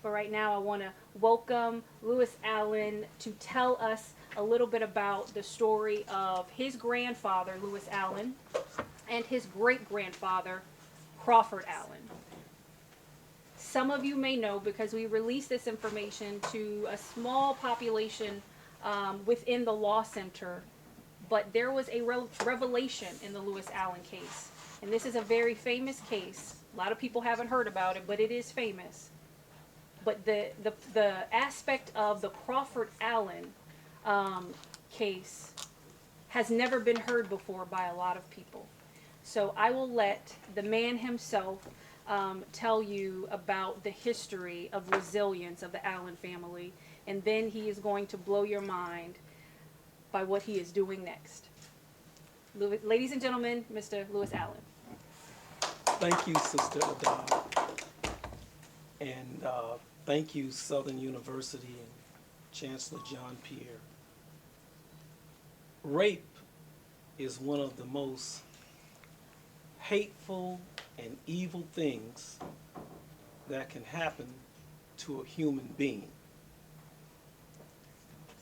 But right now, I want to welcome Lewis Allen to tell us a little bit about the story of his grandfather, Lewis Allen, and his great grandfather, Crawford Allen. Some of you may know because we released this information to a small population within the law center, but there was a revelation in the Lewis Allen case. And this is a very famous case. A lot of people haven't heard about it, but it is famous. But the aspect of the Crawford Allen case has never been heard before by a lot of people. So I will let the man himself tell you about the history of resilience of the Allen family, and then he is going to blow your mind by what he is doing next. Ladies and gentlemen, Mr. Lewis Allen. Thank you, Sister Adele. And thank you, Southern University and Chancellor John Pierre. Rape is one of the most hateful and evil things that can happen to a human being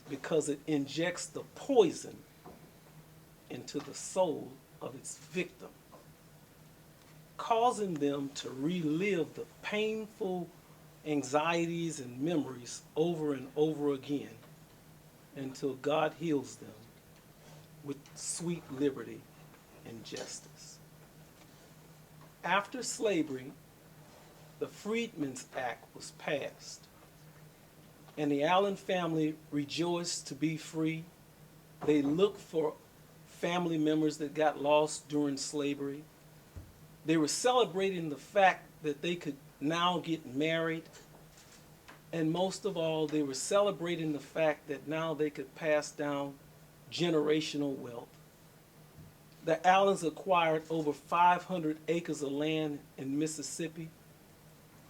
because it injects the poison into the soul of its victim, causing them to relive the painful anxieties and memories over and over again until God heals them with sweet liberty and justice. After slavery, the Freedmen's Act was passed, and the Allen family rejoiced to be free. They looked for family members that got lost during slavery. They were celebrating the fact that they could now get married. And most of all, they were celebrating the fact that now they could pass down generational wealth. The Allens acquired over 500 acres of land in Mississippi.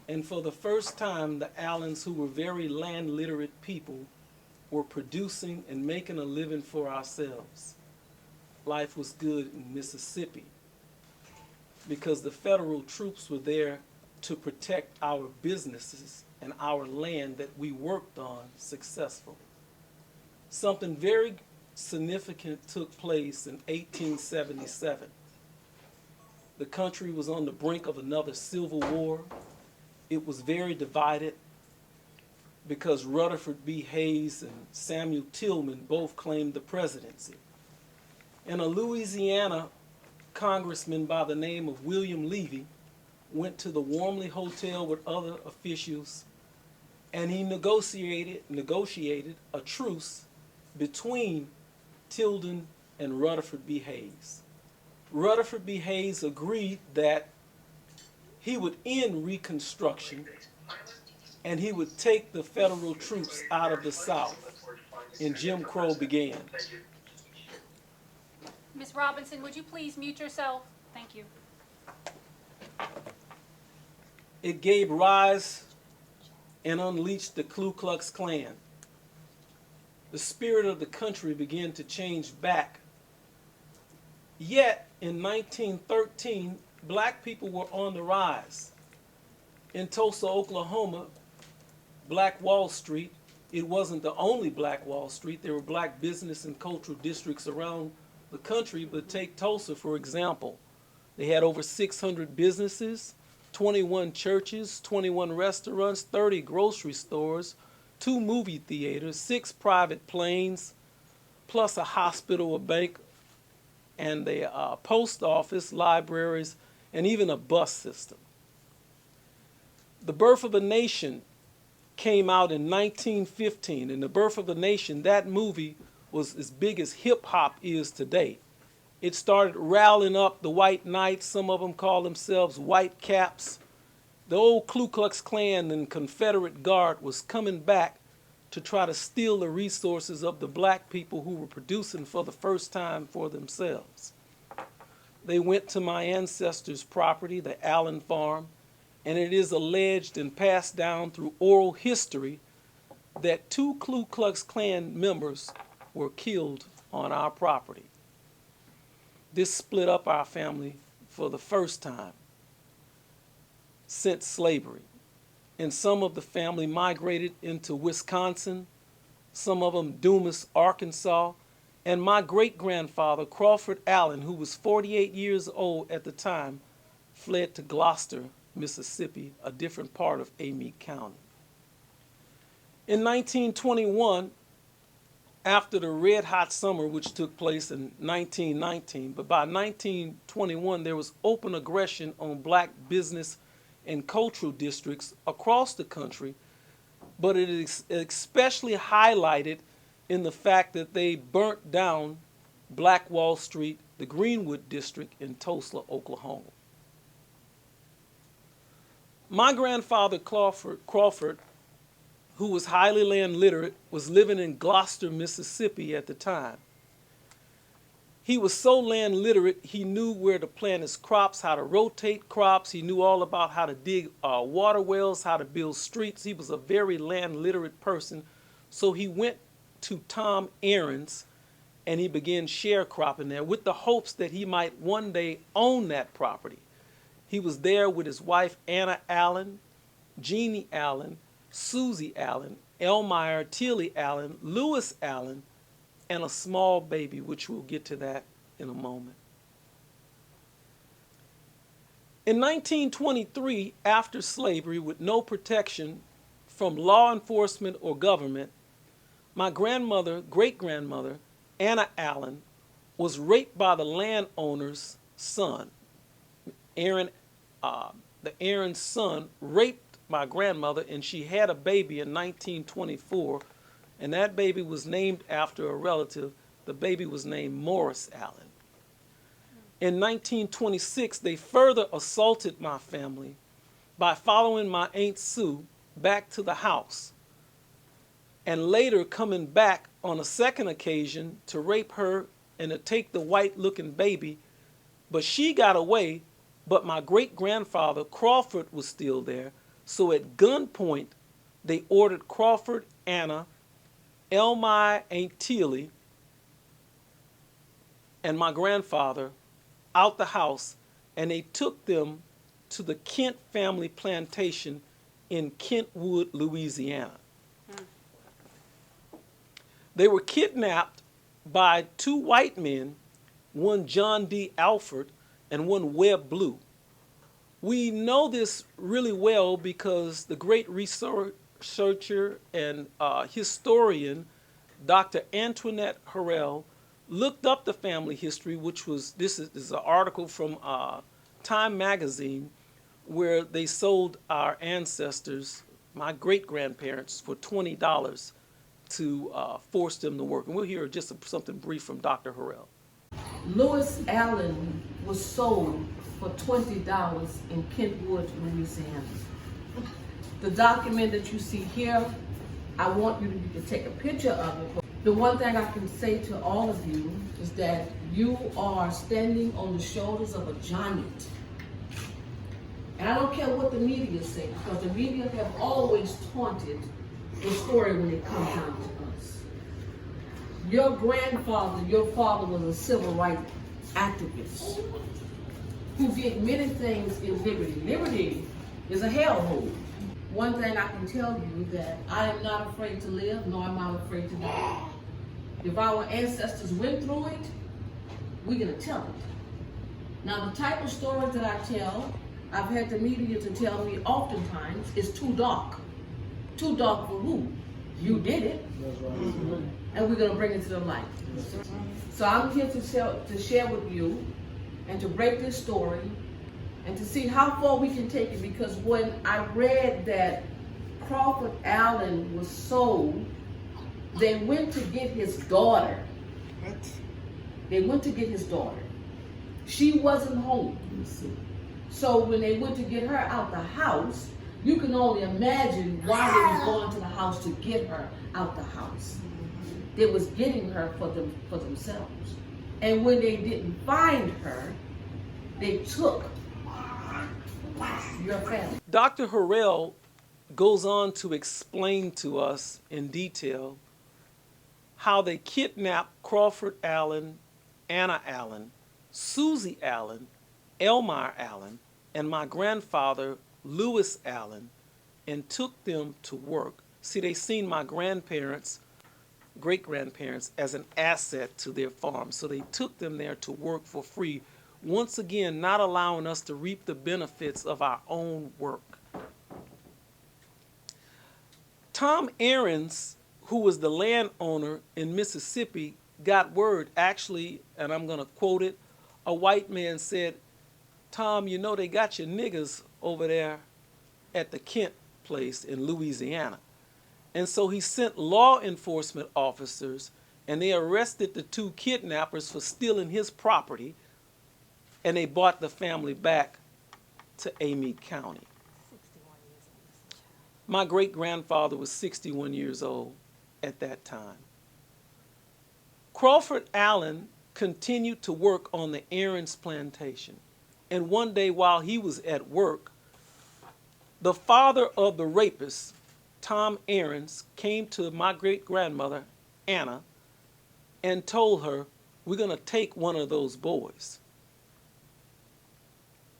And for the first time, the Allens, who were very land literate people, were producing and making a living for ourselves. Life was good in Mississippi because the federal troops were there to protect our businesses and our land that we worked on successfully. Something very significant took place in 1877. The country was on the brink of another civil war. It was very divided because Rutherford B. Hayes and Samuel Tillman both claimed the presidency. And a Louisiana congressman by the name of William Levy went to the Warmly Hotel with other officials, and he negotiated a truce between Tilden and Rutherford B. Hayes. Rutherford B. Hayes agreed that he would end Reconstruction and he would take the federal troops out of the South, and Jim Crow began. Ms. Robinson, would you please mute yourself? Thank you. It gave rise and unleashed the Ku Klux Klan. The spirit of the country began to change back. Yet, in 1913, black people were on the rise. In Tulsa, Oklahoma, Black Wall Street, it wasn't the only Black Wall Street. There were black business and cultural districts around the country, but take Tulsa, for example. They had over 600 businesses, 21 churches, 21 restaurants, 30 grocery stores, 2 movie theaters, 6 private planes, plus a hospital, a bank, and a post office, libraries, and even a bus system. The Birth of a Nation came out in 1915, and The Birth of a Nation, that movie was as big as hip hop is today. It started rallying up the white knights, some of them call themselves white caps. The old Ku Klux Klan and Confederate Guard was coming back to try to steal the resources of the black people who were producing for the first time for themselves. They went to my ancestors' property, the Allen Farm, and it is alleged and passed down through oral history that 2 Ku Klux Klan members were killed on our property. This split up our family for the first time since slavery. and some of the family migrated into Wisconsin, some of them Dumas, Arkansas, and my great-grandfather, Crawford Allen, who was 48 years old at the time, fled to Gloucester, Mississippi, a different part of Amite County. In 1921, after the red hot summer, which took place in 1919, but by 1921 there was open aggression on black business and cultural districts across the country, but it is especially highlighted in the fact that they burnt down Black Wall Street, the Greenwood district in Tulsa, Oklahoma. My grandfather Crawford, who was highly land literate, was living in Gloucester, Mississippi at the time. He was so land literate, he knew where to plant his crops, how to rotate crops. He knew all about how to dig water wells, how to build streets. He was a very land literate person. So he went to Tom Aaron's and he began sharecropping there with the hopes that he might one day own that property. He was there with his wife, Anna Allen, Jeannie Allen, Susie Allen, Elmire Tilly Allen, Lewis Allen, and a small baby, which we'll get to that in a moment. In 1923, after slavery, with no protection from law enforcement or government, my grandmother, great-grandmother, Anna Allen, was raped by the landowner's son. The Aaron's son raped my grandmother, and she had a baby in 1924, and that baby was named after a relative. The baby was named Morris Allen. In 1926, they further assaulted my family by following my Aunt Sue back to the house, and later coming back on a second occasion to rape her and to take the white-looking baby. But she got away, but my great-grandfather Crawford was still there. So at gunpoint, they ordered Crawford, Anna, Elmire, Aunt Tilly, and my grandfather out the house, and they took them to the Kent family plantation in Kentwood, Louisiana. They were kidnapped by two white men, one John D. Alford and one Webb Blue. We know this really well because the great researcher and historian, Dr. Antoinette Harrell, looked up the family history, which was, this is an article from Time magazine, where they sold our ancestors, my great-grandparents, for $20 to force them to work. And we'll hear just something brief from Dr. Harrell. Lewis Allen was sold for $20 in Kentwood, Louisiana. The document that you see here, I want you to take a picture of it. The one thing I can say to all of you is that you are standing on the shoulders of a giant. And I don't care what the media say, because the media have always taunted the story when it comes down to us. Your grandfather, your father was a civil rights activist who did many things in liberty. Liberty is a hellhole. One thing I can tell you that I am not afraid to live, nor am I afraid to die. If our ancestors went through it, we're gonna tell it. Now the type of stories that I tell, I've had the media to tell me oftentimes is too dark. Too dark for who? You did it. That's right. And we're gonna bring it to the light. So I'm here to share with you and to break this story and to see how far we can take it, because when I read that Crawford Allen was sold, they went to get his daughter. They went to get his daughter. She wasn't home. So when they went to get her out the house, you can only imagine why they was going to the house to get her out the house. They was getting her for themselves. And when they didn't find her, they took your family. Dr. Harrell goes on to explain to us in detail how they kidnapped Crawford Allen, Anna Allen, Susie Allen, Elmire Allen, and my grandfather, Lewis Allen, and took them to work. See, they seen my grandparents, great-grandparents, as an asset to their farm. So they took them there to work for free, once again not allowing us to reap the benefits of our own work. Tom Aarons, who was the landowner in Mississippi, got word, actually, and I'm going to quote it, a white man said, "Tom, you know they got your niggers over there at the Kent place in Louisiana." And so he sent law enforcement officers, and they arrested the two kidnappers for stealing his property, and they brought the family back to Amite County. My great-grandfather was 61 years old at that time. Crawford Allen continued to work on the Aarons plantation. And one day while he was at work, the father of the rapist, Tom Aarons, came to my great-grandmother, Anna, and told her, "We're going to take one of those boys,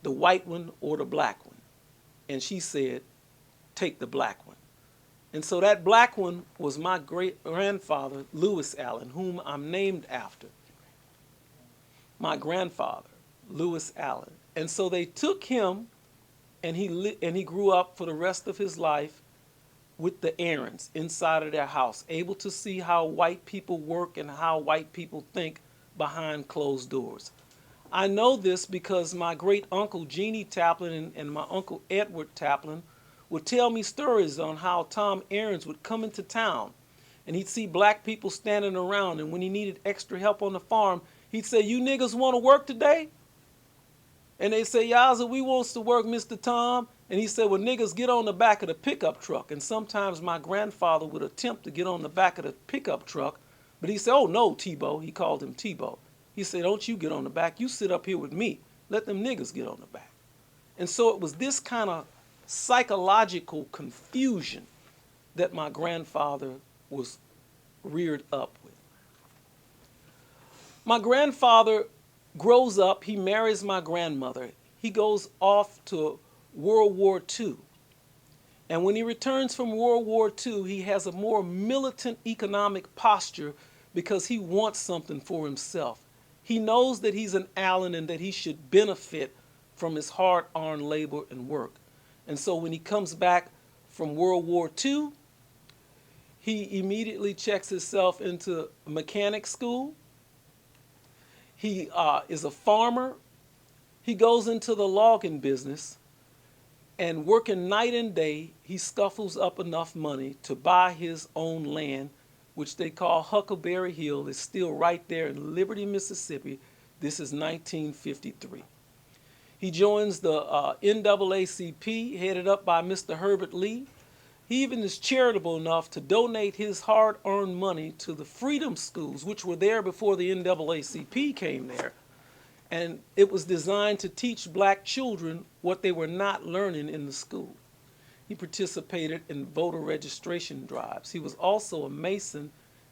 the white one or the black one." And she said, "Take the black one." And so that black one was my great-grandfather, Lewis Allen, whom I'm named after. My grandfather, Lewis Allen. And so they took him, and he grew up for the rest of his life with the Aarons inside of their house, able to see how white people work and how white people think behind closed doors. I know this because my great-uncle Jeannie Taplin and my uncle Edward Taplin would tell me stories on how Tom Aarons would come into town and he'd see black people standing around, and when he needed extra help on the farm, he'd say, "You niggas want to work today?" And they say, "Yaza, we wants to work, Mr. Tom." And he said, "Well, niggas, get on the back of the pickup truck." And sometimes my grandfather would attempt to get on the back of the pickup truck, but he said, "Oh, no, Tebow." He called him Tebow. He said, "Don't you get on the back. You sit up here with me. Let them niggas get on the back." And so it was this kind of psychological confusion that my grandfather was reared up with. My grandfather grows up, he marries my grandmother. He goes off to World War II. And when he returns from World War II, he has a more militant economic posture because he wants something for himself. He knows that he's an Allen and that he should benefit from his hard-earned labor and work. And so when he comes back from World War II, he immediately checks himself into mechanic school. He is a farmer. He goes into the logging business, and working night and day, he scuffles up enough money to buy his own land, which they call Huckleberry Hill. It's still right there in Liberty, Mississippi. This is 1953. He joins the NAACP, headed up by Mr. Herbert Lee. He even is charitable enough to donate his hard-earned money to the Freedom Schools, which were there before the NAACP came there. And it was designed to teach black children what they were not learning in the school. He participated in voter registration drives. He was also a Mason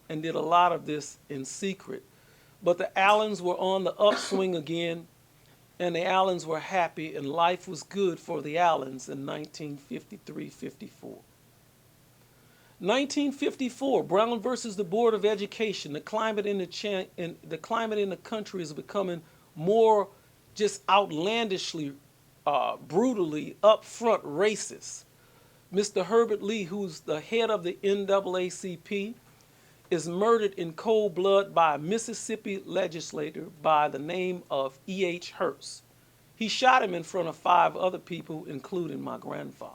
and did a lot of this in secret. But the Allens were on the upswing again, and the Allens were happy, and life was good for the Allens in 1953-54. 1954, Brown versus the Board of Education. The climate in the country is becoming more just outlandishly, brutally, upfront racist. Mr. Herbert Lee, who's the head of the NAACP, is murdered in cold blood by a Mississippi legislator by the name of E.H. Hurst. He shot him in front of 5 other people, including my grandfather.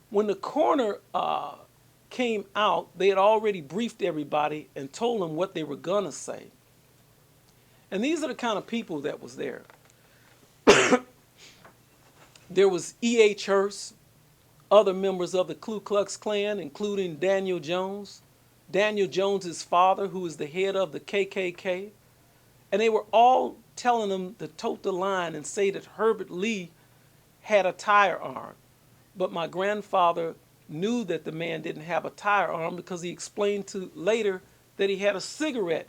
When the coroner came out, they had already briefed everybody and told them what they were going to say. And these are the kind of people that was there. There was E.H. Hurst, other members of the Ku Klux Klan, including Daniel Jones, Daniel Jones's father, who is the head of the KKK. And they were all telling them to tote the line and say that Herbert Lee had a tire arm. But my grandfather knew that the man didn't have a tire arm because he explained to later that he had a cigarette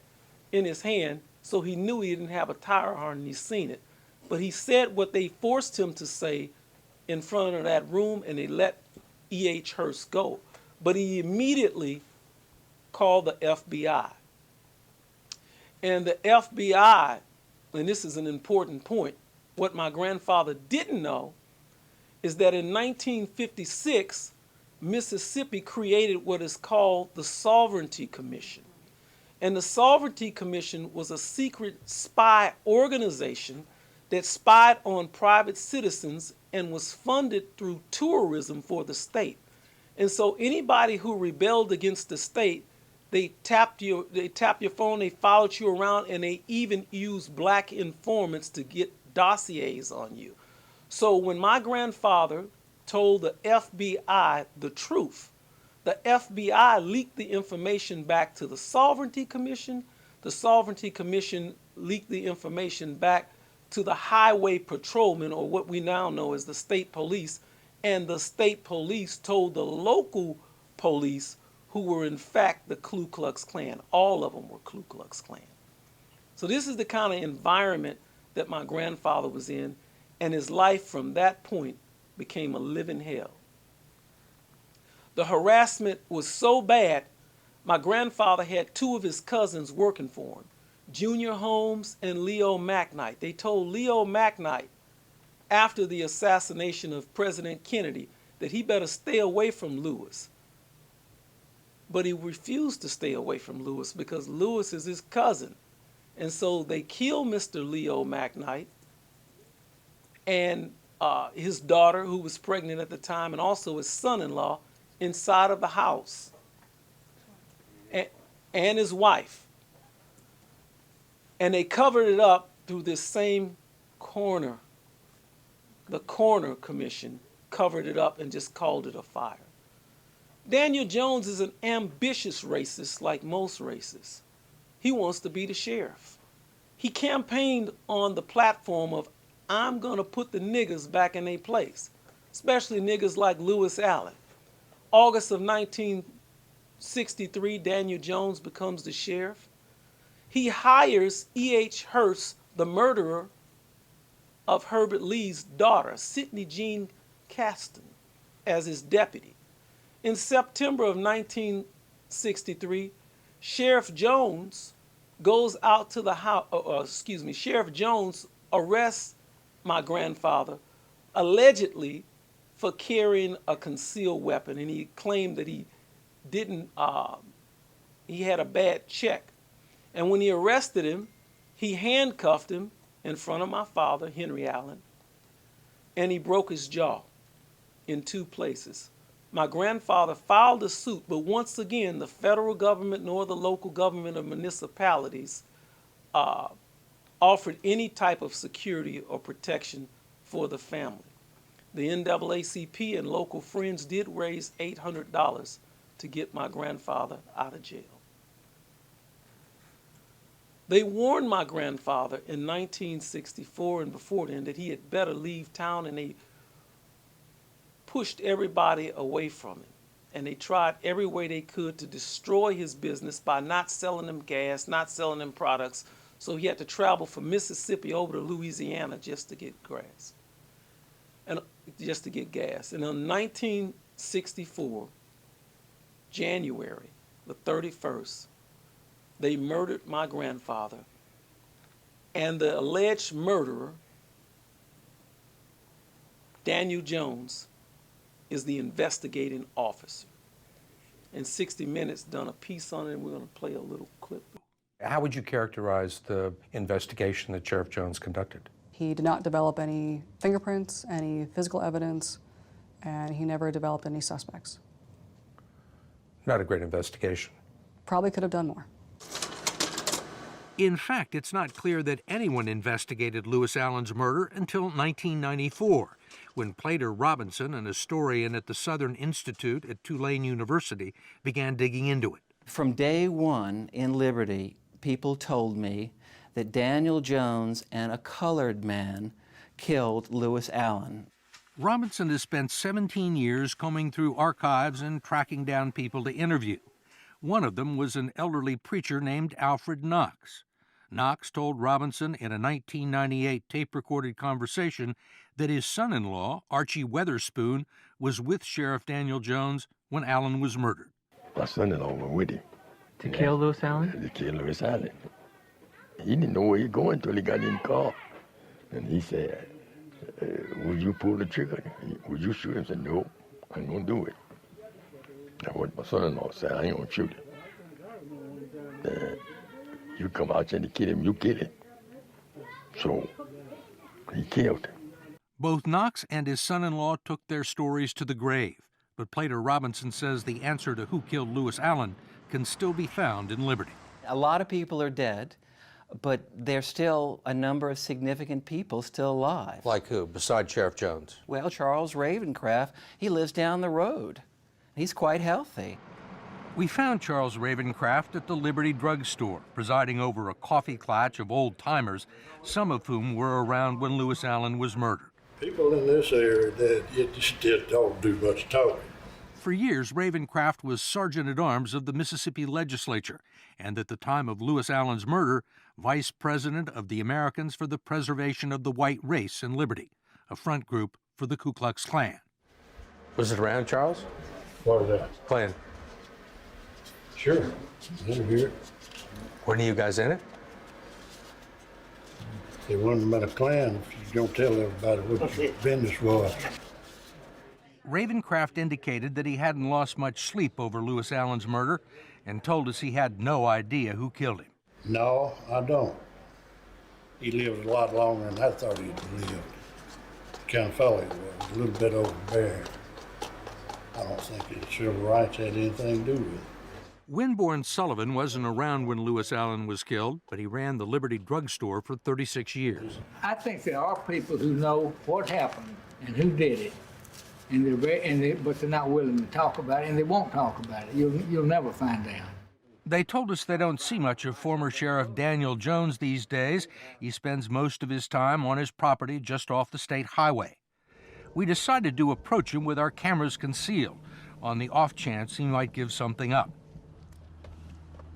in his hand, so he knew he didn't have a tire arm and he seen it. But he said what they forced him to say in front of that room and they let E.H. Hurst go. But he immediately called the FBI. And the FBI, and this is an important point, what my grandfather didn't know is that in 1956, Mississippi created what is called the Sovereignty Commission. And the Sovereignty Commission was a secret spy organization that spied on private citizens and was funded through tourism for the state. And so anybody who rebelled against the state, they tapped your phone, they followed you around, and they even used black informants to get dossiers on you. So when my grandfather told the FBI the truth, the FBI leaked the information back to the Sovereignty Commission. The Sovereignty Commission leaked the information back to the highway patrolmen, or what we now know as the state police. And the state police told the local police, who were in fact the Ku Klux Klan. All of them were Ku Klux Klan. So this is the kind of environment that my grandfather was in, and his life from that point became a living hell. The harassment was so bad, my grandfather had two of his cousins working for him, Junior Holmes and Leo McKnight. They told Leo McKnight, after the assassination of President Kennedy, that he better stay away from Lewis. But he refused to stay away from Lewis because Lewis is his cousin. And so they killed Mr. Leo McKnight and his daughter, who was pregnant at the time, and also his son-in-law, inside of the house, and his wife. And they covered it up through this same coroner. The coroner commission covered it up and just called it a fire. Daniel Jones is an ambitious racist like most racists. He wants to be the sheriff. He campaigned on the platform of, I'm going to put the niggers back in their place, especially niggas like Lewis Allen. August of 1963, Daniel Jones becomes the sheriff. He hires E.H. Hurst, the murderer of Herbert Lee's daughter, Sidney Jean Caston, as his deputy. In September of 1963, Sheriff Jones goes out to the house, Sheriff Jones arrests my grandfather, allegedly for carrying a concealed weapon, and he claimed that he didn't, he had a bad check. And when he arrested him, he handcuffed him in front of my father, Henry Allen, and he broke his jaw in two places. My grandfather filed a suit, but once again, the federal government nor the local government or municipalities offered any type of security or protection for the family. The NAACP and local friends did raise $800 to get my grandfather out of jail. They warned my grandfather in 1964 and before then that he had better leave town, and they pushed everybody away from him. And they tried every way they could to destroy his business by not selling him gas, not selling him products. So he had to travel from Mississippi over to Louisiana just to get gas. And just to get gas. And in 1964, January the 31st, they murdered my grandfather. And the alleged murderer, Daniel Jones, is the investigating officer. In 60 Minutes, done a piece on it, and we're going to play a little clip. How would you characterize the investigation that Sheriff Jones conducted? He did not develop any fingerprints, any physical evidence, and he never developed any suspects. Not a great investigation. Probably could have done more. In fact, it's not clear that anyone investigated Lewis Allen's murder until 1994, when Plater Robinson, an historian at the Southern Institute at Tulane University, began digging into it. From day one in Liberty, people told me that Daniel Jones and a colored man killed Lewis Allen. Robinson has spent 17 years combing through archives and tracking down people to interview. One of them was an elderly preacher named Alfred Knox. Knox told Robinson in a 1998 tape-recorded conversation that his son-in-law, Archie Weatherspoon, was with Sheriff Daniel Jones when Allen was murdered. My son-in-law went with him. To kill Lewis Allen? To kill Lewis Allen. He didn't know where he was going until he got in the car. And he said, would you pull the trigger? Would you shoot him? I said, no, I ain't gonna do it. That's what my son-in-law said, I ain't gonna shoot him. You come out trying to kill him, you kill him. So he killed him. Both Knox and his son-in-law took their stories to the grave, but Plater Robinson says the answer to who killed Lewis Allen can still be found in Liberty. A lot of people are dead, but there's still a number of significant people still alive. Like who, besides Sheriff Jones? Well, Charles Ravencraft, he lives down the road. He's quite healthy. We found Charles Ravencraft at the Liberty Drug Store, presiding over a coffee klatch of old-timers, some of whom were around when Lewis Allen was murdered. People in this area, that you just don't do much talking. For years, Ravencraft was Sergeant-at-Arms of the Mississippi Legislature, and at the time of Lewis Allen's murder, Vice President of the Americans for the Preservation of the White Race in Liberty, a front group for the Ku Klux Klan. Was it around, Charles? What is that? Klan. Sure, in here. Weren't you guys in it? They wasn't about a Klan if you don't tell everybody what your business was. Ravencraft indicated that he hadn't lost much sleep over Lewis Allen's murder and told us he had no idea who killed him. No, I don't. He lived a lot longer than I thought he'd lived. The kind of fellow he was, a little bit overbearing. I don't think his civil rights had anything to do with it. Winborne Sullivan wasn't around when Lewis Allen was killed, but he ran the Liberty Drug Store for 36 years. I think there are people who know what happened and who did it, but they're not willing to talk about it, and they won't talk about it. You'll never find out. They told us they don't see much of former Sheriff Daniel Jones these days. He spends most of his time on his property just off the state highway. We decided to approach him with our cameras concealed, on the off chance he might give something up.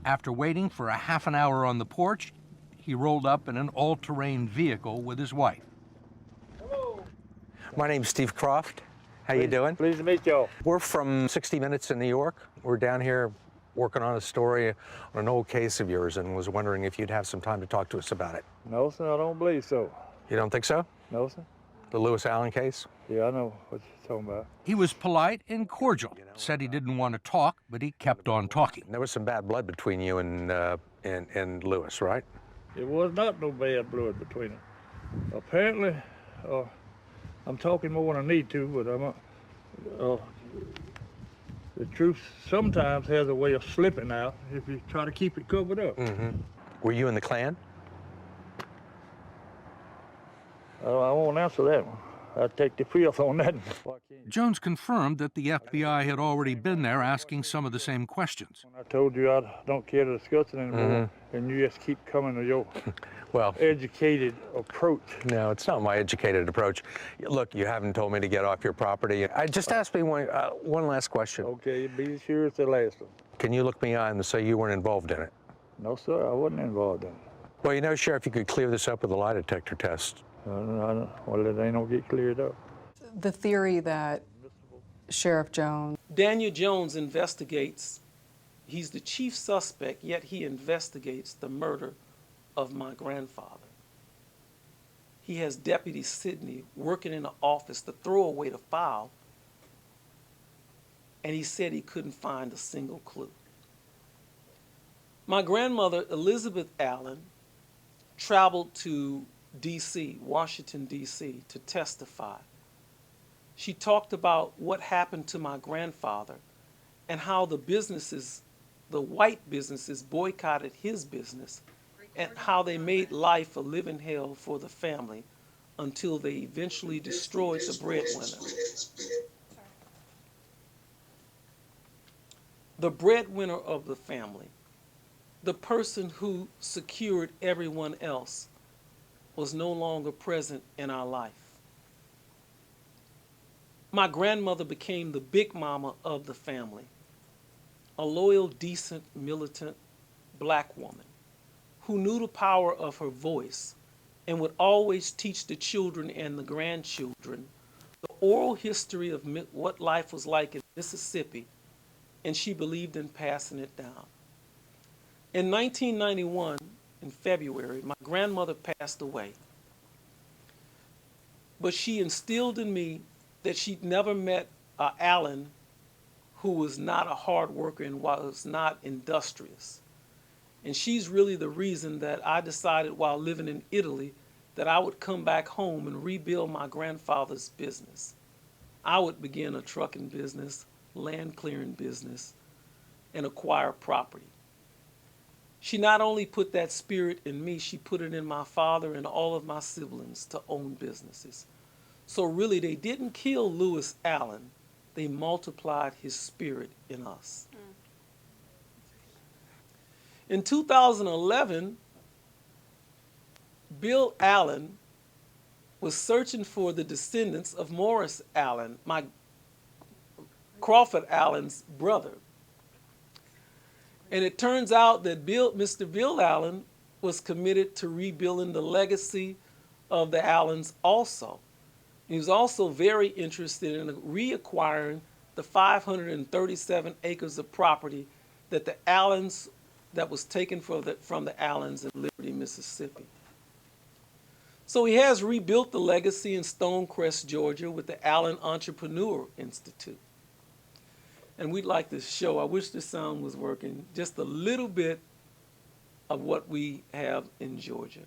After waiting for a half an hour on the porch, he rolled up in an all-terrain vehicle with his wife. Hello. My name's Steve Croft. How you doing? Pleased to meet y'all. We're from 60 Minutes in New York. We're down here working on a story on an old case of yours and was wondering if you'd have some time to talk to us about it. No, sir, I don't believe so. You don't think so? No, sir. The Lewis Allen case? Yeah, I know what you're talking about. He was polite and cordial, said he didn't want to talk, but he kept on talking. There was some bad blood between you and Lewis, right? It was not no bad blood between them. Apparently, I'm talking more than I need to, but the truth sometimes has a way of slipping out if you try to keep it covered up. Mm-hmm. Were you in the Klan? I won't answer that one. I'd take the fifth on that. Jones confirmed that the FBI had already been there asking some of the same questions. I told you I don't care to discuss it anymore, and you just keep coming to your educated approach. No, it's not my educated approach. Look, you haven't told me to get off your property. Just ask me one last question. Okay, be sure it's the last one. Can you look me in the eye and say you weren't involved in it? No, sir, I wasn't involved in it. Well, you know, Sheriff, you could clear this up with a lie detector test. Well, they don't get cleared up. The theory that Sheriff Jones... Daniel Jones investigates. He's the chief suspect, yet he investigates the murder of my grandfather. He has Deputy Sidney working in the office to throw away the file, and he said he couldn't find a single clue. My grandmother, Elizabeth Allen, traveled to D.C., Washington, D.C., to testify. She talked about what happened to my grandfather and how the businesses, the white businesses, boycotted his business and how they made life a living hell for the family until they eventually destroyed the breadwinner. The breadwinner of the family, the person who secured everyone else, was no longer present in our life. My grandmother became the big mama of the family, a loyal, decent, militant black woman who knew the power of her voice and would always teach the children and the grandchildren the oral history of what life was like in Mississippi, and she believed in passing it down. In 1991, in February, my grandmother passed away, but she instilled in me that she'd never met Allen who was not a hard worker and was not industrious. And she's really the reason that I decided while living in Italy that I would come back home and rebuild my grandfather's business. I would begin a trucking business, land clearing business, and acquire property. She not only put that spirit in me, she put it in my father and all of my siblings to own businesses. So really, they didn't kill Lewis Allen, they multiplied his spirit in us. In 2011, Bill Allen was searching for the descendants of Morris Allen, Crawford Allen's brother. And it turns out that Mr. Bill Allen was committed to rebuilding the legacy of the Allens also. He was also very interested in reacquiring the 537 acres of property that the Allens, that was taken from the Allens in Liberty, Mississippi. So he has rebuilt the legacy in Stonecrest, Georgia with the Allen Entrepreneur Institute. And we'd like to show, I wish the sound was working, just a little bit of what we have in Georgia.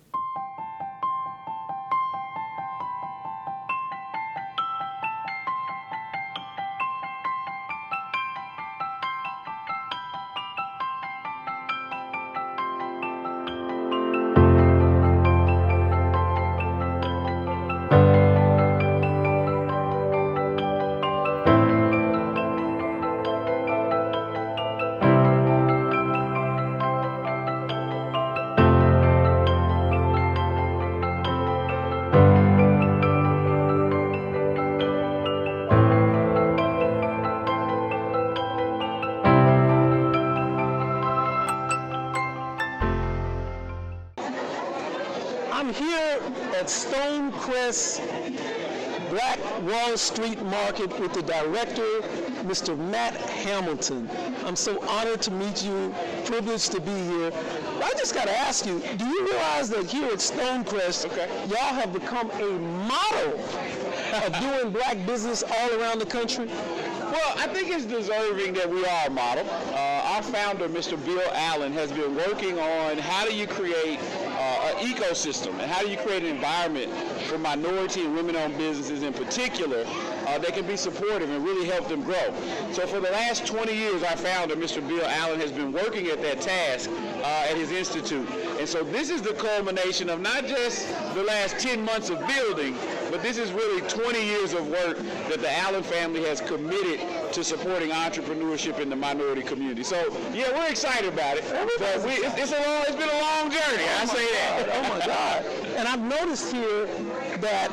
I'm here at Stonecrest Black Wall Street Market with the director, Mr. Matt Hamilton. I'm so honored to meet you, privileged to be here. I just got to ask you, do you realize that here at Stonecrest, y'all have become a model of doing black business all around the country? Well, I think it's deserving that we are a model. Our founder, Mr. Bill Allen, has been working on how do you create an ecosystem and how do you create an environment for minority and women-owned businesses in particular that can be supportive and really help them grow. So for the last 20 years, our founder, Mr. Bill Allen, has been working at that task at his institute. And so this is the culmination of not just the last 10 months of building, but this is really 20 years of work that the Allen family has committed to supporting entrepreneurship in the minority community. So yeah, we're excited about it. But it's been a long journey. I say that. Oh my God. And I've noticed here that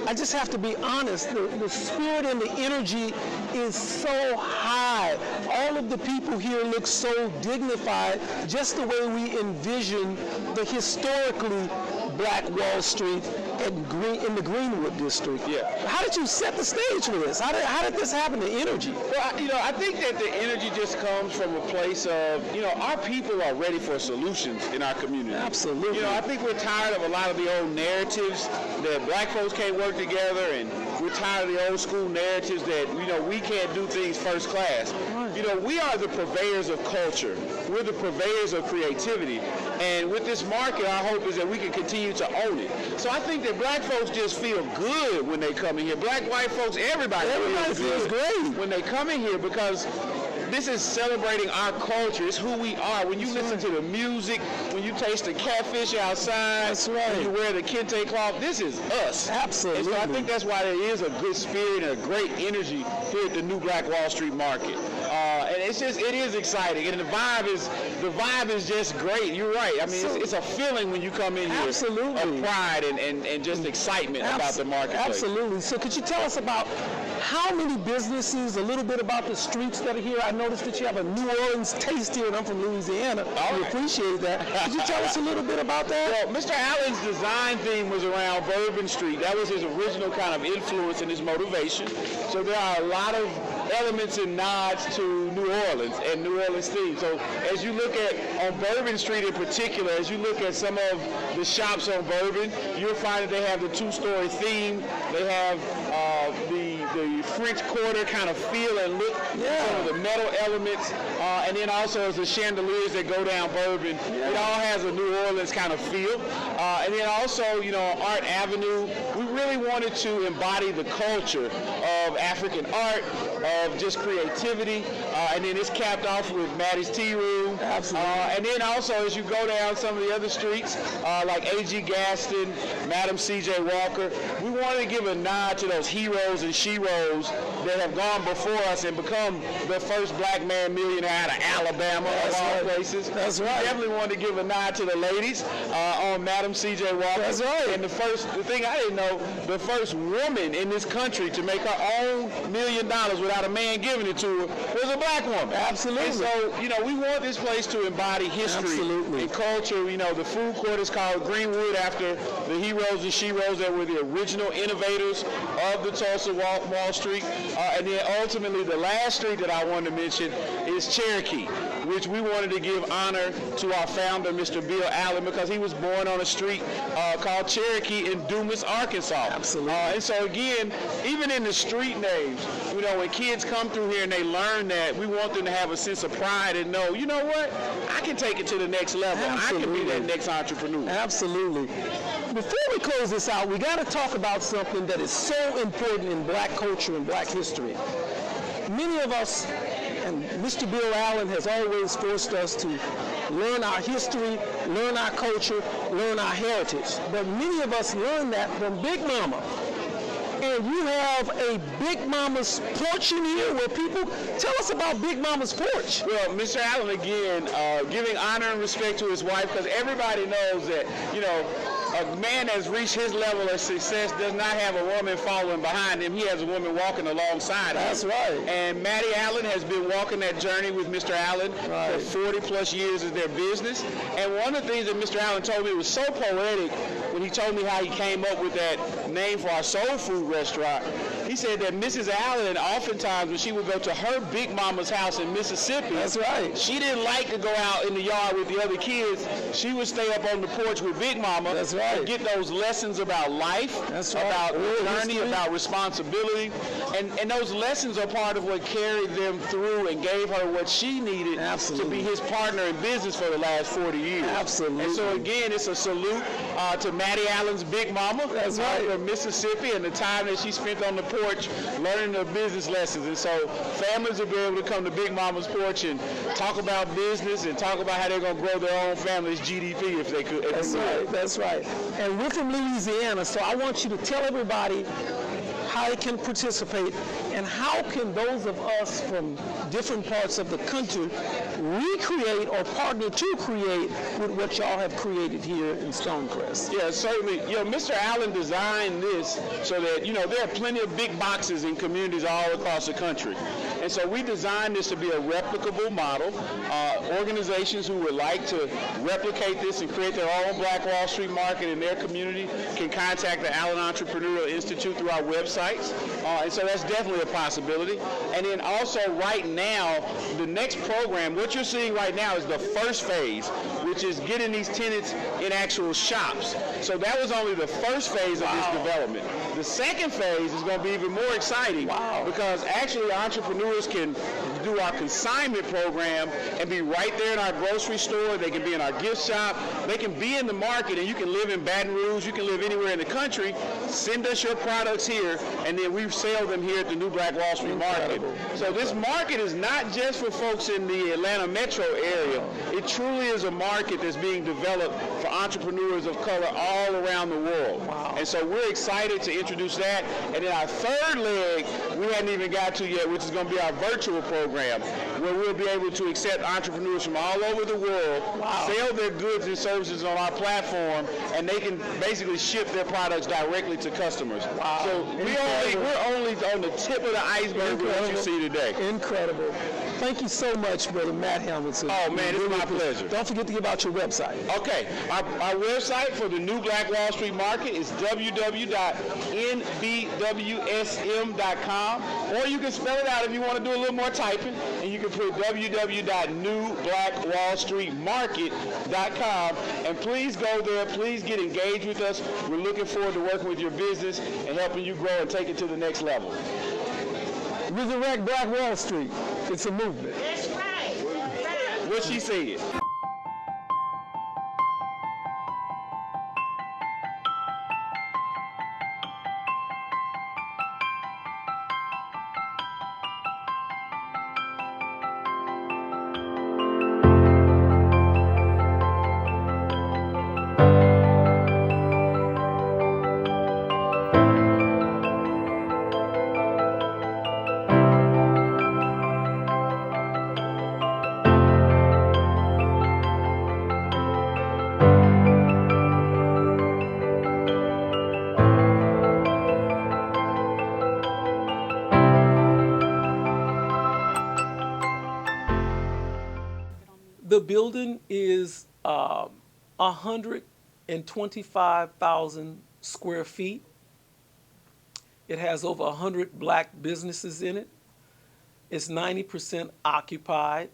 I just have to be honest, the spirit and the energy is so high. All of the people here look so dignified, just the way we envision the historically Black Wall Street in the Greenwood district. Yeah. How did you set the stage for this? How did this happen, the energy? Well, I think that the energy just comes from a place of, our people are ready for solutions in our community. Absolutely. I think we're tired of a lot of the old narratives that black folks can't work together, and we're tired of the old school narratives that, we can't do things first class. We are the purveyors of culture. We're the purveyors of creativity. And with this market, our hope is that we can continue to own it. So I think that black folks just feel good when they come in here. Black, white folks, everybody feels great when they come in here, because this is celebrating our culture. It's who we are. When you listen to the music, when you taste the catfish outside, that's right, when you wear the kente cloth, this is us. Absolutely. And so I think that's why there is a good spirit and a great energy here at the new Black Wall Street Market. it is exciting, and the vibe is just great. You're right. I mean, it's a feeling when you come in here of pride and just excitement about the marketplace. Absolutely. So could you tell us about how many businesses, a little bit about the streets that are here? I noticed that you have a New Orleans taste here, and I'm from Louisiana. We appreciate that. Could you tell us a little bit about that? Well, Mr. Allen's design theme was around Bourbon Street. That was his original kind of influence and his motivation. So there are a lot of elements and nods to New Orleans and New Orleans theme. So as you look at, on Bourbon Street in particular, as you look at some of the shops on Bourbon, you'll find that they have the two-story theme. They have the French Quarter kind of feel and look, some of the metal elements, and then also as the chandeliers that go down Bourbon, it all has a New Orleans kind of feel. And then also, you know, Art Avenue, we really wanted to embody the culture of African art, of just creativity, and then it's capped off with Maddie's Tea Room. Absolutely. And then also as you go down some of the other streets, like A.G. Gaston, Madam C.J. Walker, we wanted to give a nod to those heroes and sheroes that have gone before us and become the first black man millionaire out of Alabama, of all places. That's right. We definitely wanted to give a nod to the ladies on Madam C.J. Walker. That's right. And the thing I didn't know, the first woman in this country to make her own $1 million without a man giving it to her was a black woman. Absolutely. And so, you know, we want this place to embody history and culture. You know, the food court is called Greenwood after the heroes and sheroes that were the original innovators of the Tulsa Wall Street. And then ultimately the last street that I wanted to mention is Cherokee, which we wanted to give honor to our founder, Mr. Bill Allen, because he was born on a street called Cherokee in Dumas, Arkansas. Absolutely. And so again, even in the street names, you know, when kids come through here and they learn that, we want them to have a sense of pride and know, you know what, I can take it to the next level. Absolutely. I can be that next entrepreneur. Absolutely. Before we close this out, we got to talk about something that is so important in black culture and black history. Many of us, and Mr. Bill Allen has always forced us to learn our history, learn our culture, learn our heritage. But many of us learn that from Big Mama. And you have a Big Mama's porch in here where people, tell us about Big Mama's porch. Well, Mr. Allen, again, giving honor and respect to his wife, because everybody knows that, you know, a man that's reached his level of success does not have a woman following behind him. He has a woman walking alongside him. That's right. And Maddie Allen has been walking that journey with Mr. Allen for 40 plus years of their business. And one of the things that Mr. Allen told me was so poetic when he told me how he came up with that name for our soul food restaurant. He said that Mrs. Allen, oftentimes when she would go to her Big Mama's house in Mississippi, that's right, she didn't like to go out in the yard with the other kids. She would stay up on the porch with Big Mama. That's right. And get those lessons about life, about journey, about responsibility. And those lessons are part of what carried them through and gave her what she needed to be his partner in business for the last 40 years. Absolutely. And so again, it's a salute to Maddie Allen's Big Mama. That's right. From Mississippi, and the time that she spent on the porch learning the business lessons. And so families will be able to come to Big Mama's porch and talk about business and talk about how they're going to grow their own family's GDP if they could. That's right. That's right. And we're from Louisiana, so I want you to tell everybody how they can participate and how can those of us from different parts of the country recreate or partner to create with what y'all have created here in Stonecrest. Yeah, certainly. You know, Mr. Allen designed this so that, you know, there are plenty of big boxes in communities all across the country. And so we designed this to be a replicable model. Organizations who would like to replicate this and create their own Black Wall Street market in their community can contact the Allen Entrepreneurial Institute through our websites. And so that's definitely a possibility. And then also right now, the next program, what you're seeing right now is the first phase, which is getting these tenants in actual shops. So that was only the first phase of this development. The second phase is going to be even more exciting because actually entrepreneurs can do our consignment program and be right there in our grocery store. They can be in our gift shop. They can be in the market, and you can live in Baton Rouge. You can live anywhere in the country. Send us your products here, and then we sell them here at the New Black Wall Street Market. So this market is not just for folks in the Atlanta metro area. It truly is a market that's being developed for entrepreneurs of color all around the world. And so we're excited to introduce that. And then our third leg we hadn't even got to yet, which is going to be our virtual program. program where we'll be able to accept entrepreneurs from all over the world, sell their goods and services on our platform, and they can basically ship their products directly to customers. So we're only on the tip of the iceberg with what you see today. Incredible. Thank you so much, Brother Matt Hamilton. Oh, man, it's my pleasure. Don't forget to give out your website. Okay, our website for the New Black Wall Street Market is www.nbwsm.com, or you can spell it out if you want to do a little more typing, and you can put www.newblackwallstreetmarket.com, and please go there, please get engaged with us. We're looking forward to working with your business and helping you grow and take it to the next level. Resurrect Black Wall Street. It's a movement. That's right. What she said. The building is 125,000 square feet. It has over 100 black businesses in it. It's 90% occupied.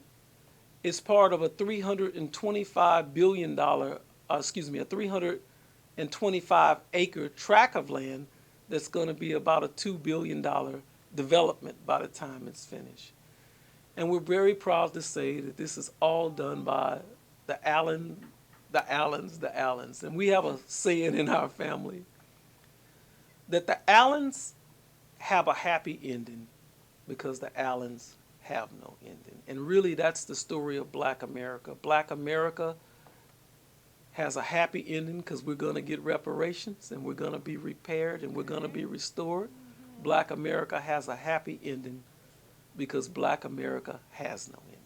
It's part of a $325 billion, a 325 acre tract of land that's going to be about a $2 billion development by the time it's finished. And we're very proud to say that this is all done by the Allens. And we have a saying in our family that the Allens have a happy ending because the Allens have no ending. And really, that's the story of Black America. Black America has a happy ending because we're going to get reparations and we're going to be repaired and we're going to be restored. Black America has a happy ending because Black America has no ending.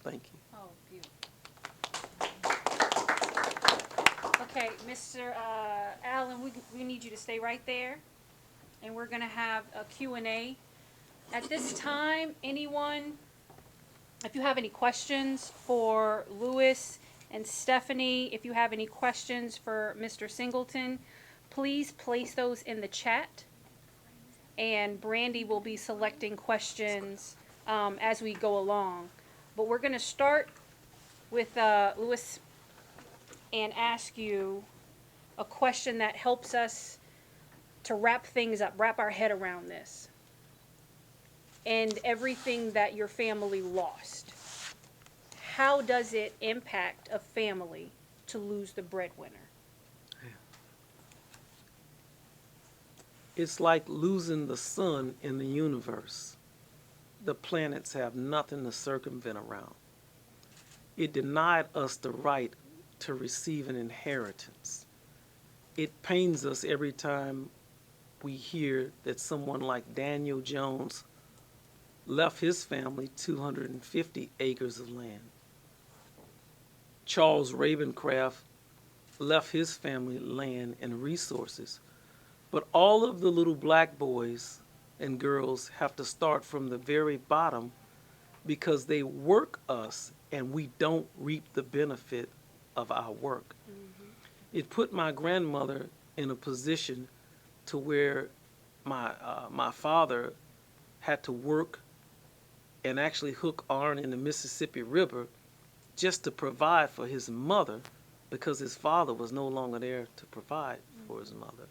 Thank you. Oh, beautiful. Okay, Mr. Allen, we need you to stay right there, and we're going to have a Q&A. At this time, anyone, if you have any questions for Louis and Stephanie, if you have any questions for Mr. Singleton, please place those in the chat. And Brandy will be selecting questions as we go along. But we're going to start with Louis and ask you a question that helps us to wrap things up, wrap our head around this. And everything that your family lost. How does it impact a family to lose the breadwinner? It's like losing the sun in the universe. The planets have nothing to circumvent around. It denied us the right to receive an inheritance. It pains us every time we hear that someone like Daniel Jones left his family 250 acres of land. Charles Ravencraft left his family land and resources. But all of the little black boys and girls have to start from the very bottom because they work us and we don't reap the benefit of our work. Mm-hmm. It put my grandmother in a position to where my father had to work and actually hook iron in the Mississippi River just to provide for his mother because his father was no longer there to provide for his mother.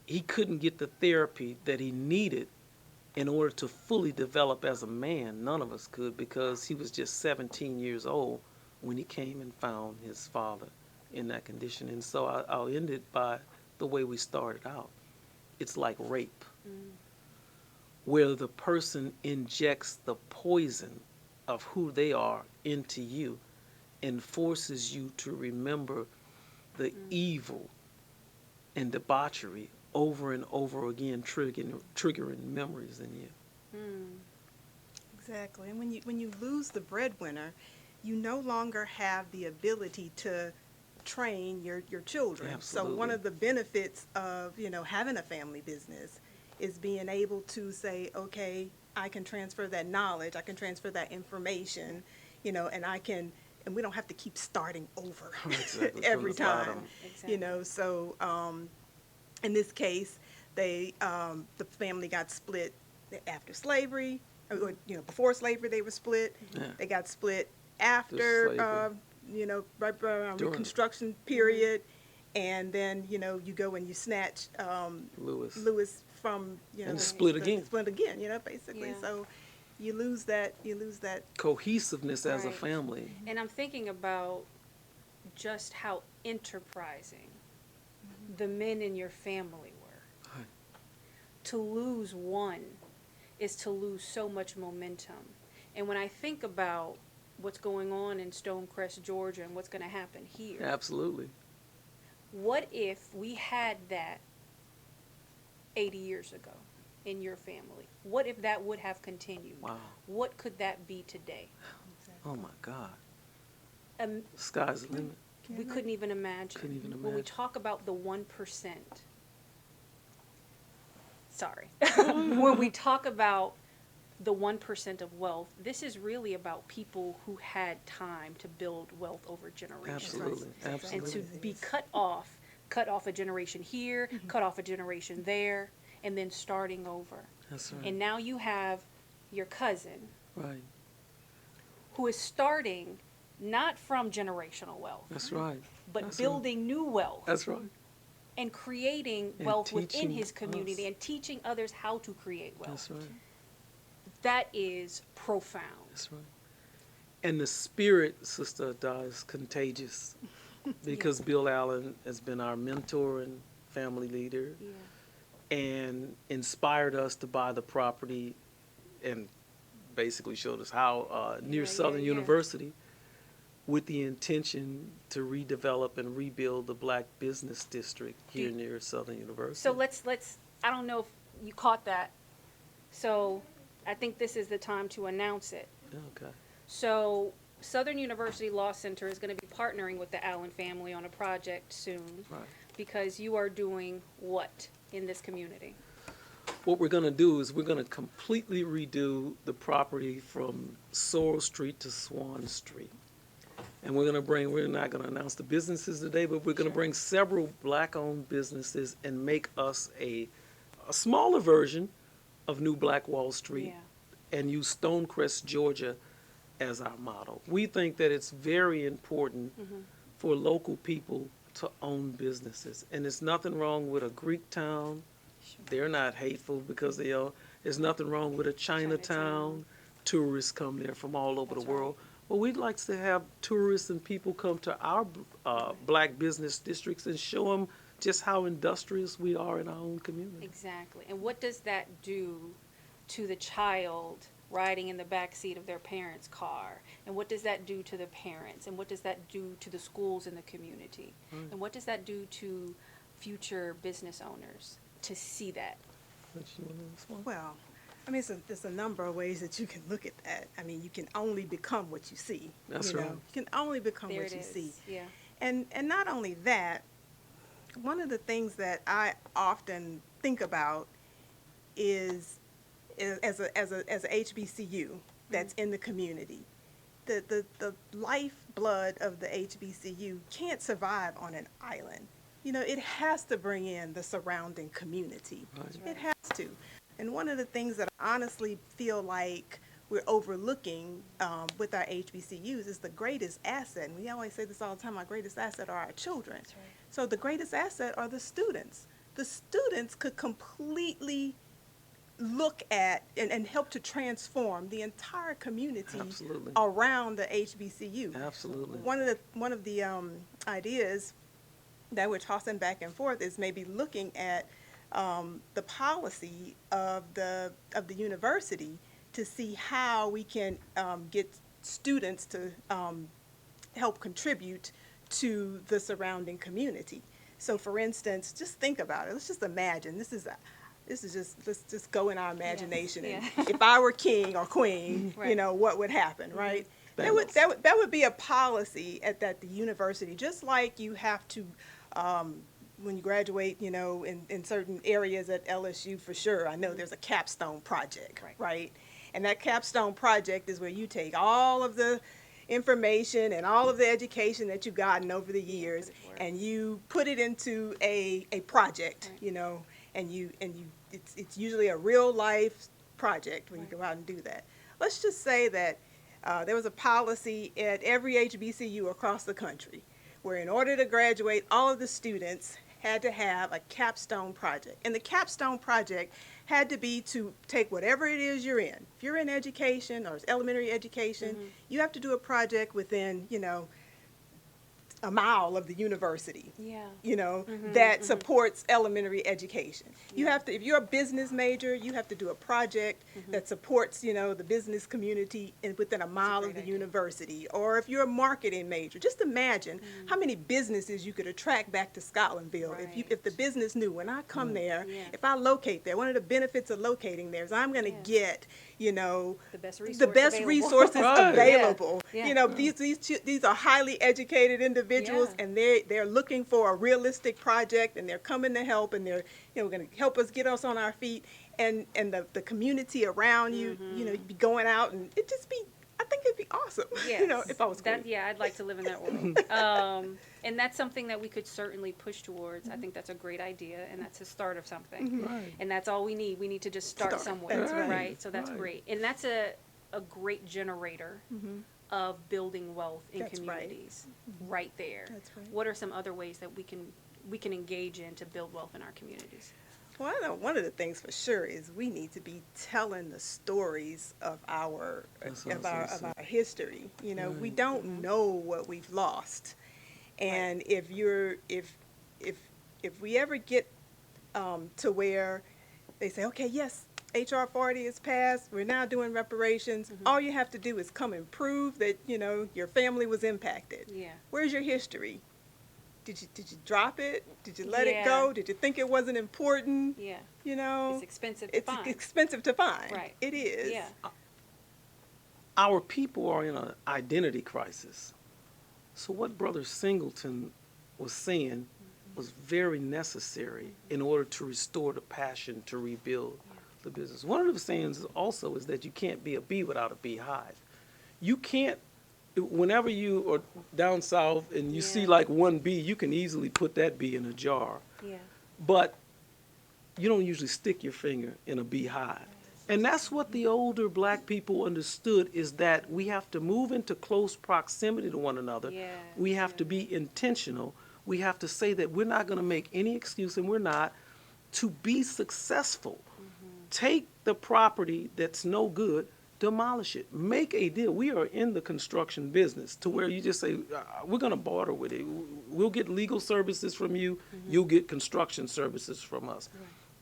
He couldn't get the therapy that he needed in order to fully develop as a man. None of us could because he was just 17 years old when he came and found his father in that condition. And so I'll end it by the way we started out. It's like rape, where the person injects the poison of who they are into you and forces you to remember the evil and debauchery over and over again, triggering memories in you. Exactly. And when you lose the breadwinner, you no longer have the ability to train your children. Absolutely. So one of the benefits of, you know, having a family business is being able to say, okay, I can transfer that knowledge, I can transfer that information, you know, and we don't have to keep starting over Exactly, every from the time. bottom. You know, so in this case, the family got split after slavery, or, you know, before slavery they were split. Yeah. They got split after, slavery. you know, right around During. Reconstruction period, and then, you know, you go and you snatch Lewis. from, you know, And split again. split again, you know, basically. Yeah. So you lose that Cohesiveness as a Right. family. And I'm thinking about just how enterprising the men in your family were. Right. To lose one is to lose so much momentum. And when I think about what's going on in Stonecrest, Georgia, and what's going to happen here, Absolutely. what if we had that 80 years ago in your family? What if that would have continued? Wow. What could that be today? Oh my God. Um, Sky's the limit. we couldn't even imagine. Couldn't even When we imagine. talk about the 1%, sorry, when we talk about the 1% of wealth, this is really about people who had time to build wealth over generations. Absolutely. Absolutely. And to be cut off a generation here, cut off a generation there, and then starting over. That's right. And now you have your cousin Right. who is starting not from generational wealth, That's right. but That's building new wealth That's right. and creating And wealth within teaching his community us. and teaching others how to create wealth. That's right. That is profound. That's right. And the spirit, Sister Ada, is contagious because Bill Allen has been our mentor and family leader and inspired us to buy the property and basically showed us how near Southern University with the intention to redevelop and rebuild the Black business district here near Southern University. So let's I don't know if you caught that. So I think this is the time to announce it. Okay. So Southern University Law Center is going to be partnering with the Allen family on a project soon. Right. Because you are doing what in this community? What we're going to do is we're going to completely redo the property from Sorrel Street to Swan Street. And we're not going to announce the businesses today, but we're going to bring several Black-owned businesses and make us a smaller version of New Black Wall Street and use Stonecrest, Georgia as our model. We think that it's very important for local people to own businesses. And there's nothing wrong with a Greek town. They're not hateful because they are. There's nothing wrong with a Chinatown. Tourists come there from all over the world. Well, we'd like to have tourists and people come to our Black business districts and show them just how industrious we are in our own community. Exactly. And what does that do to the child riding in the back seat of their parents' car? And what does that do to the parents? And what does that do to the schools in the community? Right. And what does that do to future business owners to see that? well, I mean, there's a number of ways that you can look at that. I mean, you can only become what you see. That's you know? right. You can only become There what it you is. see. Yeah. And not only that, one of the things that I often think about is as a HBCU that's in the community, the lifeblood of the HBCU can't survive on an island. You know, it has to bring in the surrounding community. Right. It has to. And one of the things that I honestly feel like we're overlooking with our HBCUs is the greatest asset. And we always say this all the time, our greatest asset are our children. That's right. So the greatest asset are the students. The students could completely look at and help to transform the entire community Absolutely. around the HBCU. Absolutely. One of the ideas that we're tossing back and forth is maybe looking at the policy of the university to see how we can get students to help contribute to the surrounding community. So for instance, just think about it. Let's just imagine this is this is just, let's just go in our imagination. Yes, And if I were king or queen, Right. you know, what would happen, right? That would be a policy at the university, just like you have to, when you graduate, you know, in certain areas at LSU for sure. I know there's a capstone project, right? And that capstone project is where you take all of the information and all of the education that you've gotten over the years, and you put it into a project, you know, and it's usually a real life project when you go out and do that. Let's just say that there was a policy at every HBCU across the country where in order to graduate, all of the students had to have a capstone project. And the capstone project had to be to take whatever it is you're in. If you're in education or it's elementary education, you have to do a project within, you know, a mile of the university, you know, that supports elementary education. You have to, if you're a business major, you have to do a project that supports, you know, the business community within a mile of the university. Or if you're a marketing major, just imagine how many businesses you could attract back to Scotlandville if the business knew when I come there, if I locate there, one of the benefits of locating there is I'm going to get, you know, the best resources available. You know, these are highly educated individuals, and they're looking for a realistic project, and they're coming to help, and they're, you know, going to help us get us on our feet, and the community around you, you know, you'd be going out, and it just be, I think it'd be awesome. Yes. You know, if I was queen. Yeah, I'd like to live in that world. And that's something that we could certainly push towards. I think that's a great idea, and that's the start of something. Right. And that's all we need. We need to just start somewhere, That's right? So that's great. And that's a great generator of building wealth in communities right there. That's right. What are some other ways that we can engage in to build wealth in our communities? Well, I know one of the things for sure is we need to be telling the stories of our history. You know, we don't know what we've lost, and if we ever get to where they say, okay, yes, HR 40 is passed, we're now doing reparations. All you have to do is come and prove that, you know, your family was impacted. Yeah. Where's your history? Did you drop it? Did you let it go? Did you think it wasn't important? Yeah. You know, It's expensive to find. It's expensive to find. Right. It is. Yeah. Our people are in an identity crisis. So what Brother Singleton was saying was very necessary in order to restore the passion to rebuild the business. One of the sayings also is that you can't be a bee without a beehive. You can't, whenever you are down south and you see like one bee, you can easily put that bee in a jar. Yeah. But you don't usually stick your finger in a beehive. And that's what the older black people understood, is that we have to move into close proximity to one another. We have to be intentional. We have to say that we're not going to make any excuse, and we're not, to be successful. Take the property that's no good, demolish it. Make a deal. We are in the construction business to where you just say, we're going to barter with it. We'll get legal services from you. You'll get construction services from us.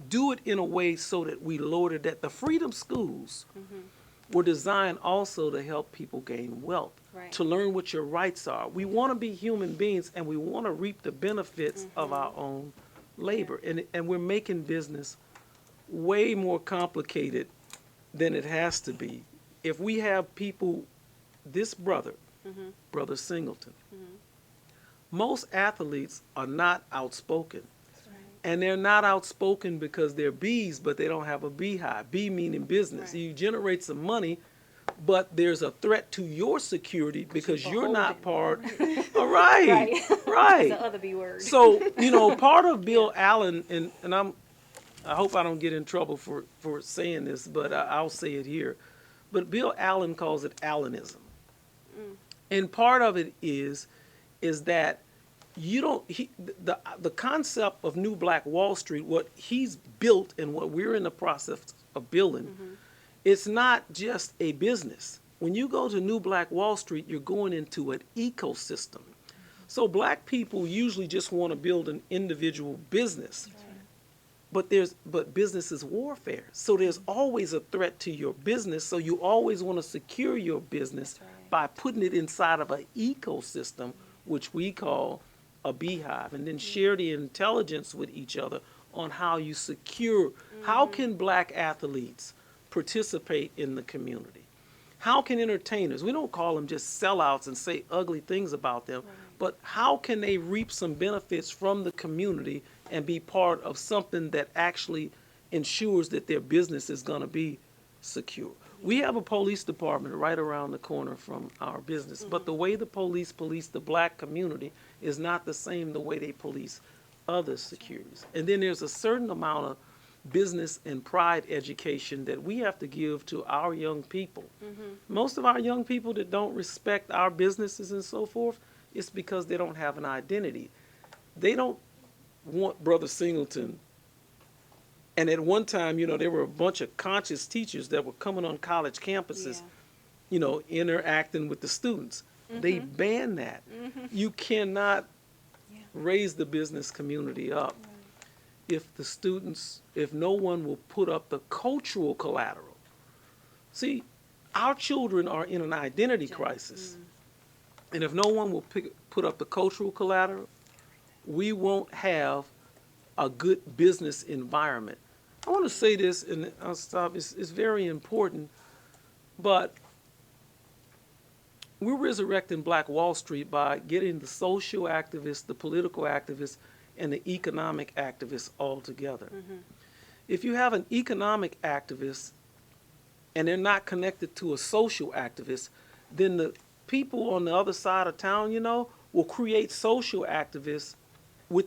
Do it in a way so that we lower that. The freedom schools were designed also to help people gain wealth, to learn what your rights are. We want to be human beings, and we want to reap the benefits of our own labor. And we're making business way more complicated than it has to be. If we have people, this brother, Brother Singleton, most athletes are not outspoken. And they're not outspoken because they're bees, but they don't have a beehive. Bee meaning business. You generate some money, but there's a threat to your security because you're not part. All right, right. That's the other B word. So, you know, part of Bill Allen, and I hope I don't get in trouble for saying this, but I'll say it here. But Bill Allen calls it Allenism. And part of it is that you don't, the concept of New Black Wall Street, what he's built and what we're in the process of building, it's not just a business. When you go to New Black Wall Street, you're going into an ecosystem. So black people usually just want to build an individual business. But business is warfare. So there's always a threat to your business. So you always want to secure your business by putting it inside of an ecosystem, which we call a beehive, and then share the intelligence with each other on how you secure, how can black athletes participate in the community? How can entertainers, we don't call them just sellouts and say ugly things about them, but how can they reap some benefits from the community and be part of something that actually ensures that their business is going to be secure? We have a police department right around the corner from our business, but the way the police police the black community is not the same the way they police other securities. And then there's a certain amount of business and pride education that we have to give to our young people. Most of our young people that don't respect our businesses and so forth, it's because they don't have an identity. They don't want Brother Singleton. And at one time, you know, there were a bunch of conscious teachers that were coming on college campuses, you know, interacting with the students. They banned that. You cannot raise the business community up if the students, if no one will put up the cultural collateral. See, our children are in an identity crisis. And if no one will put up the cultural collateral, we won't have a good business environment. I want to say this, and I'll stop, it's very important, but we're resurrecting Black Wall Street by getting the social activists, the political activists, and the economic activists all together. If you have an economic activist and they're not connected to a social activist, then the people on the other side of town, you know, will create social activists with,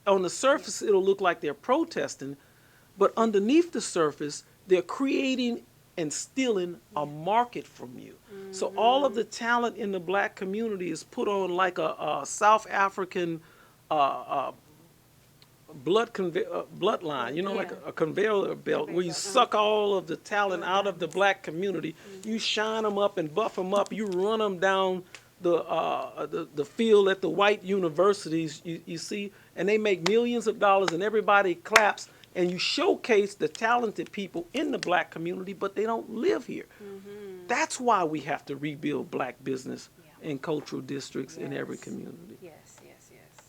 on the surface, it'll look like they're protesting, but underneath the surface, they're creating and stealing a market from you. So all of the talent in the black community is put on like a South African bloodline, you know, like a conveyor belt where you suck all of the talent out of the black community. You shine them up and buff them up. You run them down the field at the white universities, you see, and they make millions of dollars and everybody claps, and you showcase the talented people in the black community, but they don't live here. That's why we have to rebuild black business and cultural districts in every community. Yes, yes, yes.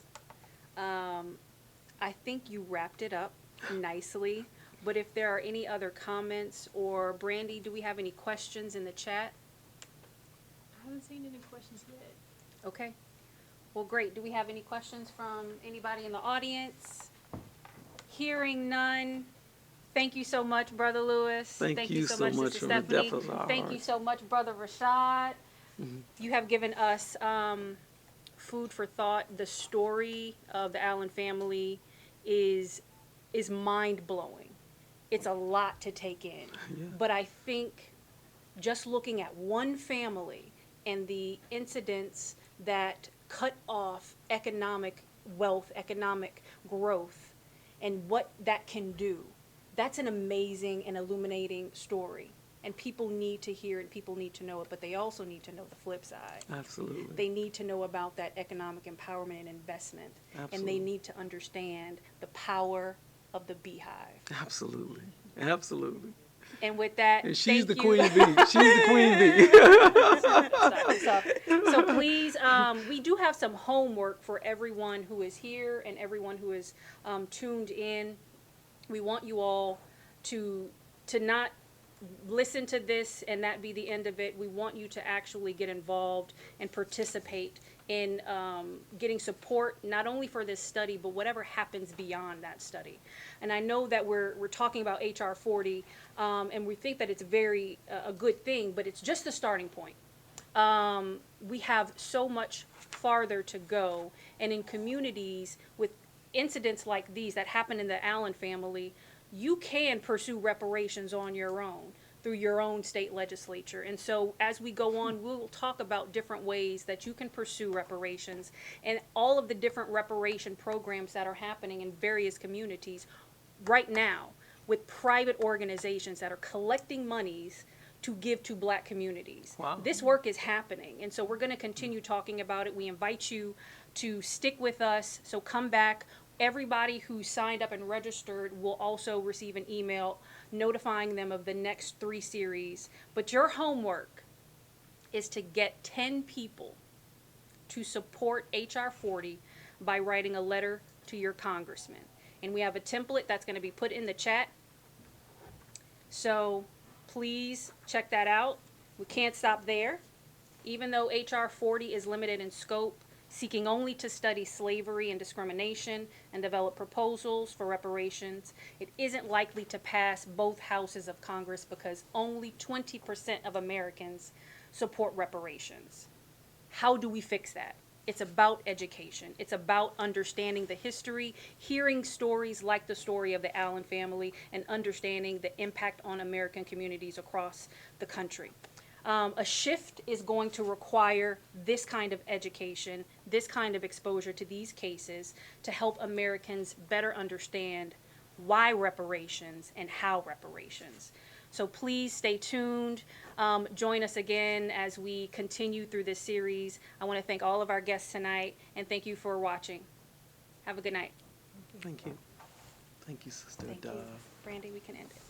I think you wrapped it up nicely, but if there are any other comments, or Brandy, do we have any questions in the chat? I haven't seen any questions yet. Okay. Well, great. Do we have any questions from anybody in the audience? Hearing none. Thank you so much, Brother Lewis. Thank you so much Sister from the Stephanie. depth of our Thank you hearts. so much, Brother Rashad. You have given us food for thought. The story of the Allen family is mind-blowing. It's a lot to take in. But I think just looking at one family and the incidents that cut off economic wealth, economic growth, and what that can do, that's an amazing and illuminating story. And people need to hear it, people need to know it, but they also need to know the flip side. Absolutely. They need to know about that economic empowerment and investment. Absolutely. And they need to understand the power of the beehive. Absolutely. Absolutely. And with that, And she's thank the you. queen bee. She's the queen bee. So please, we do have some homework for everyone who is here and everyone who is tuned in. We want you all to not listen to this and that be the end of it. We want you to actually get involved and participate in getting support, not only for this study, but whatever happens beyond that study. And I know that we're talking about HR 40, and we think that it's very a good thing, but it's just the starting point. We have so much farther to go, and in communities with incidents like these that happen in the Allen family, you can pursue reparations on your own through your own state legislature. And so as we go on, we'll talk about different ways that you can pursue reparations and all of the different reparation programs that are happening in various communities right now with private organizations that are collecting monies to give to black communities. Wow. This work is happening, and so we're going to continue talking about it. We invite you to stick with us, so come back. Everybody who signed up and registered will also receive an email notifying them of the next 3 series. But your homework is to get 10 people to support HR 40 by writing a letter to your congressman. And we have a template that's going to be put in the chat. So please check that out. We can't stop there. Even though H.R. 40 is limited in scope, seeking only to study slavery and discrimination and develop proposals for reparations, it isn't likely to pass both houses of Congress because only 20% of Americans support reparations. How do we fix that? It's about education. It's about understanding the history, hearing stories like the story of the Allen family, and understanding the impact on American communities across the country. A shift is going to require this kind of education, this kind of exposure to these cases to help Americans better understand why reparations and how reparations. So please stay tuned. Join us again as we continue through this series. I want to thank all of our guests tonight, and thank you for watching. Have a good night. Thank you. Thank you, Sister. Thank you. Brandy, we can end it.